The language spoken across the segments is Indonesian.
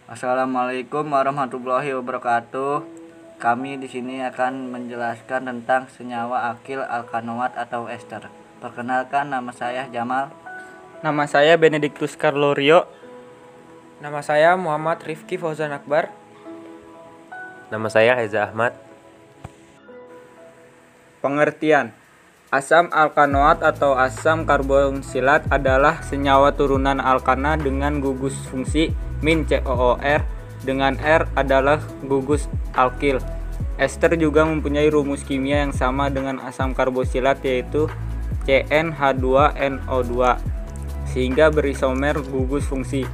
Assalamualaikum warahmatullahi wabarakatuh. Kami di sini akan menjelaskan tentang senyawa akil alkanoat atau ester. Perkenalkan, nama saya Jamal. Nama saya Benediktus Carlorio. Nama saya Muhammad Rifki Fauzan Akbar. Nama saya Reza Ahmad. Pengertian: asam alkanoat atau asam karboksilat adalah senyawa turunan alkana dengan gugus fungsi -COOR dengan R adalah gugus alkil. Ester juga mempunyai rumus kimia yang sama dengan asam karboksilat, yaitu CnH2NO2, sehingga berisomer gugus fungsi.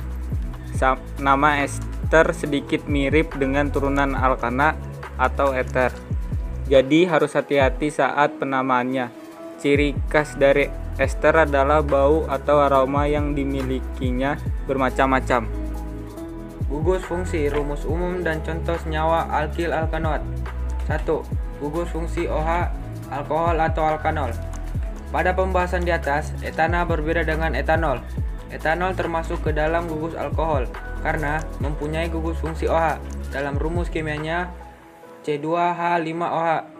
Nama ester sedikit mirip dengan turunan alkana atau eter, jadi harus hati-hati saat penamaannya. Ciri khas dari ester adalah bau atau aroma yang dimilikinya bermacam-macam. Gugus fungsi, rumus umum dan contoh senyawa alkil alkanoat. 1. Gugus fungsi OH, alkohol atau alkanol. Pada pembahasan di atas, etana berbeda dengan etanol. Etanol termasuk ke dalam gugus alkohol karena mempunyai gugus fungsi OH. Dalam rumus kimianya C2H5OH.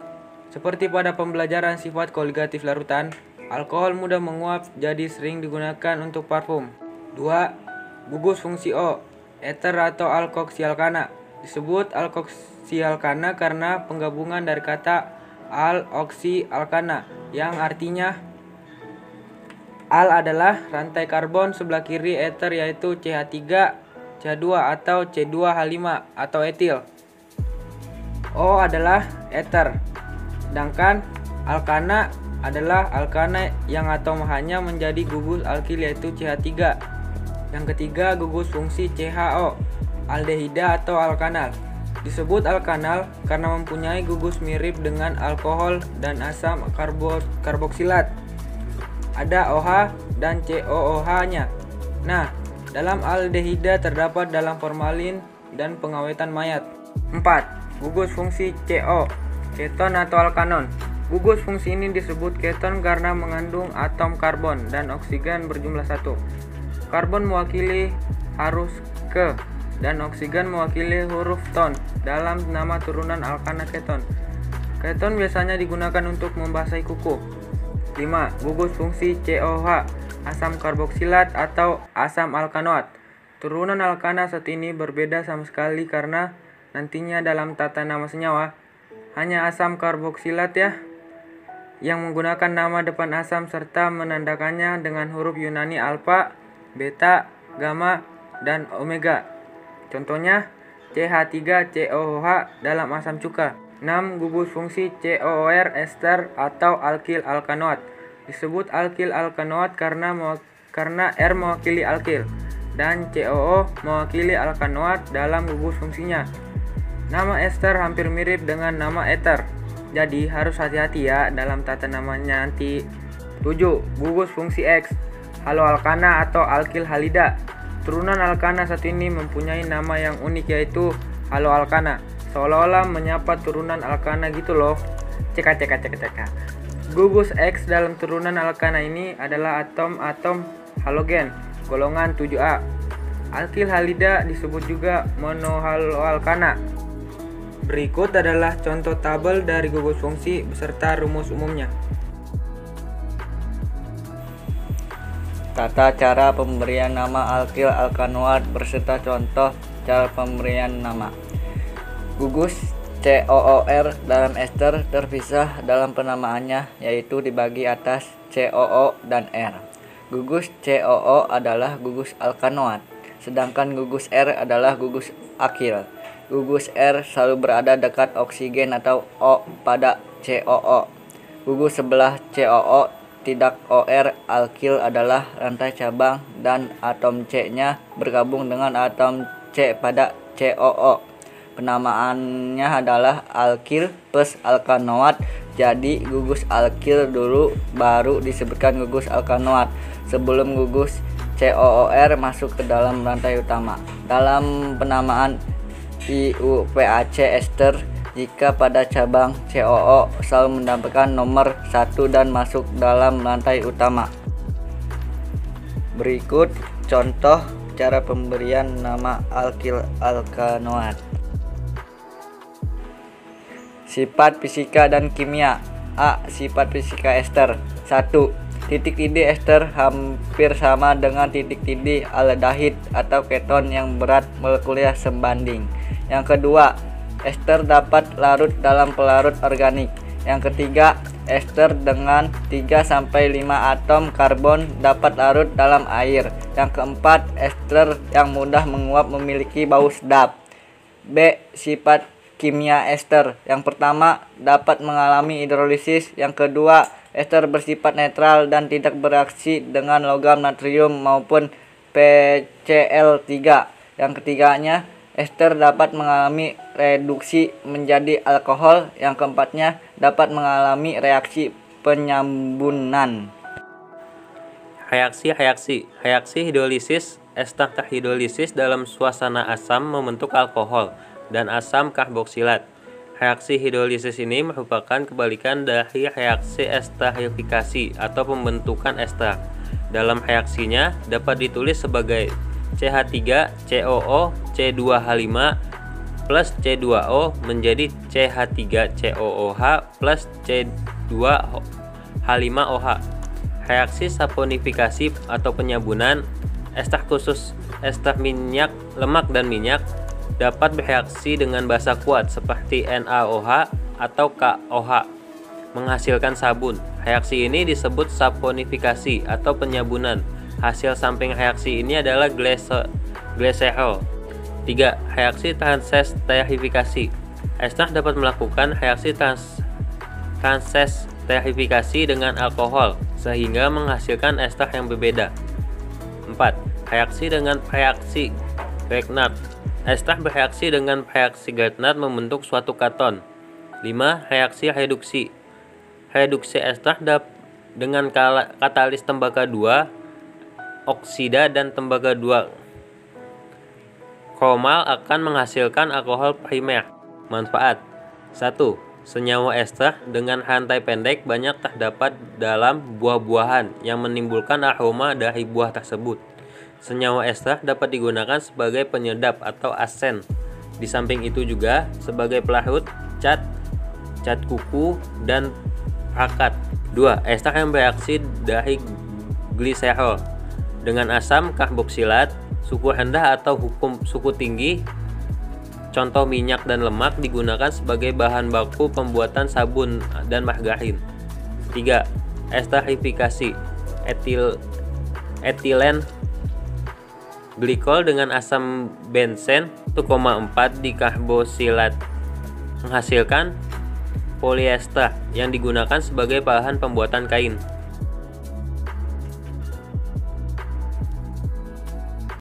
Seperti pada pembelajaran sifat koligatif larutan, alkohol mudah menguap jadi sering digunakan untuk parfum. 2. Gugus fungsi O, eter atau alkoksialkana. Disebut alkoksialkana karena penggabungan dari kata al, oksi, alkana, yang artinya al adalah rantai karbon sebelah kiri eter, yaitu CH3, CH2 atau C2H5 atau etil. O adalah eter. Sedangkan alkana adalah alkana yang atom H-nya menjadi gugus alkil, yaitu CH3. Yang ketiga, gugus fungsi CHO, aldehida atau alkanal. Disebut alkanal karena mempunyai gugus mirip dengan alkohol dan asam karboksilat. Ada OH dan COOH-nya. Nah, dalam aldehida terdapat dalam formalin dan pengawetan mayat. 4. Gugus fungsi CO, keton atau alkanon. Gugus fungsi ini disebut keton karena mengandung atom karbon dan oksigen berjumlah 1. Karbon mewakili harus ke dan oksigen mewakili huruf ton dalam nama turunan alkana keton. Keton biasanya digunakan untuk membasahi kuku. 5. Gugus fungsi COH, asam karboksilat atau asam alkanoat. Turunan alkana saat ini berbeda sama sekali karena nantinya dalam tata nama senyawa hanya asam karboksilat yang menggunakan nama depan asam serta menandakannya dengan huruf Yunani alfa, beta, gamma, dan omega. Contohnya CH3COOH dalam asam cuka. 6. Gugus fungsi COOR, ester atau alkil alkanoat. Disebut alkil alkanoat karena R mewakili alkil dan COO mewakili alkanoat dalam gugus fungsinya. Nama ester hampir mirip dengan nama eter, jadi harus hati-hati ya dalam tata namanya nanti. 7. Gugus fungsi X, haloalkana atau alkil halida. Turunan alkana saat ini mempunyai nama yang unik, yaitu haloalkana. Seolah-olah menyapa turunan alkana gitu loh. Cek. Gugus X dalam turunan alkana ini adalah atom-atom halogen golongan 7A. Alkil halida disebut juga monohaloalkana. Berikut adalah contoh tabel dari gugus fungsi beserta rumus umumnya. Tata cara pemberian nama alkil alkanoat beserta contoh cara pemberian nama. Gugus COOR dalam ester terpisah dalam penamaannya, yaitu dibagi atas COO dan R. Gugus COO adalah gugus alkanoat, sedangkan gugus R adalah gugus akil. Gugus R selalu berada dekat oksigen atau O pada COO. Gugus sebelah COO tidak OR alkil adalah rantai cabang dan atom C-nya bergabung dengan atom C pada COO. Penamaannya adalah alkil plus alkanoat. Jadi gugus alkil dulu baru disebutkan gugus alkanoat sebelum gugus COOR masuk ke dalam rantai utama. Dalam penamaan IUPAC ester, jika pada cabang COO selalu mendapatkan nomor 1 dan masuk dalam rantai utama. Berikut contoh Cara pemberian nama alkil alkanoat. Sifat fisika dan kimia. A. Sifat fisika ester. 1. Titik tidih ester hampir sama dengan titik tidih aldehid atau keton yang berat molekuler sebanding. Yang kedua, ester dapat larut dalam pelarut organik. Yang ketiga, ester dengan 3-5 atom karbon dapat larut dalam air. Yang keempat, ester yang mudah menguap memiliki bau sedap. B. Sifat kimia ester. Yang pertama, dapat mengalami hidrolisis. Yang kedua, ester bersifat netral dan tidak bereaksi dengan logam natrium maupun PCl3. Yang ketiganya, ester dapat mengalami reduksi menjadi alkohol. Yang keempatnya, dapat mengalami reaksi penyambunan. Reaksi hidrolisis. Ester terhidrolisis dalam suasana asam membentuk alkohol dan asam karboksilat. Reaksi hidrolisis ini merupakan kebalikan dari reaksi esterifikasi atau pembentukan ester. Dalam reaksinya dapat ditulis sebagai CH3COO C2H5 plus C2O menjadi CH3COOH plus C2H5OH. Reaksi saponifikasi atau penyabunan. Ester khusus ester minyak, lemak, dan minyak dapat bereaksi dengan basa kuat seperti NaOH atau KOH menghasilkan sabun. Reaksi ini disebut saponifikasi atau penyabunan. Hasil samping reaksi ini adalah glycerol. 3. Reaksi transesterifikasi. Ester dapat melakukan reaksi transesterifikasi dengan alkohol sehingga menghasilkan ester yang berbeda. 4. Reaksi dengan reaksi Grignard. Ester bereaksi dengan reaksi Grignard membentuk suatu katon. 5. Reaksi reduksi. Reduksi ester dengan katalis tembaga 2 oksida dan tembaga 2 kromal akan menghasilkan alkohol primer. Manfaat. 1. Senyawa ester dengan rantai pendek banyak terdapat dalam buah-buahan yang menimbulkan aroma dari buah tersebut. Senyawa ester dapat digunakan sebagai penyedap atau asen. Di samping itu juga sebagai pelarut cat kuku, dan pekat. 2. Ester yang bereaksi dari gliserol dengan asam karboksilat, suhu rendah atau suhu tinggi. Contoh minyak dan lemak digunakan sebagai bahan baku pembuatan sabun dan margarin. 3. Esterifikasi. Etilen glikol dengan asam benzen 1,4 dikarboksilat menghasilkan polyester yang digunakan sebagai bahan pembuatan kain.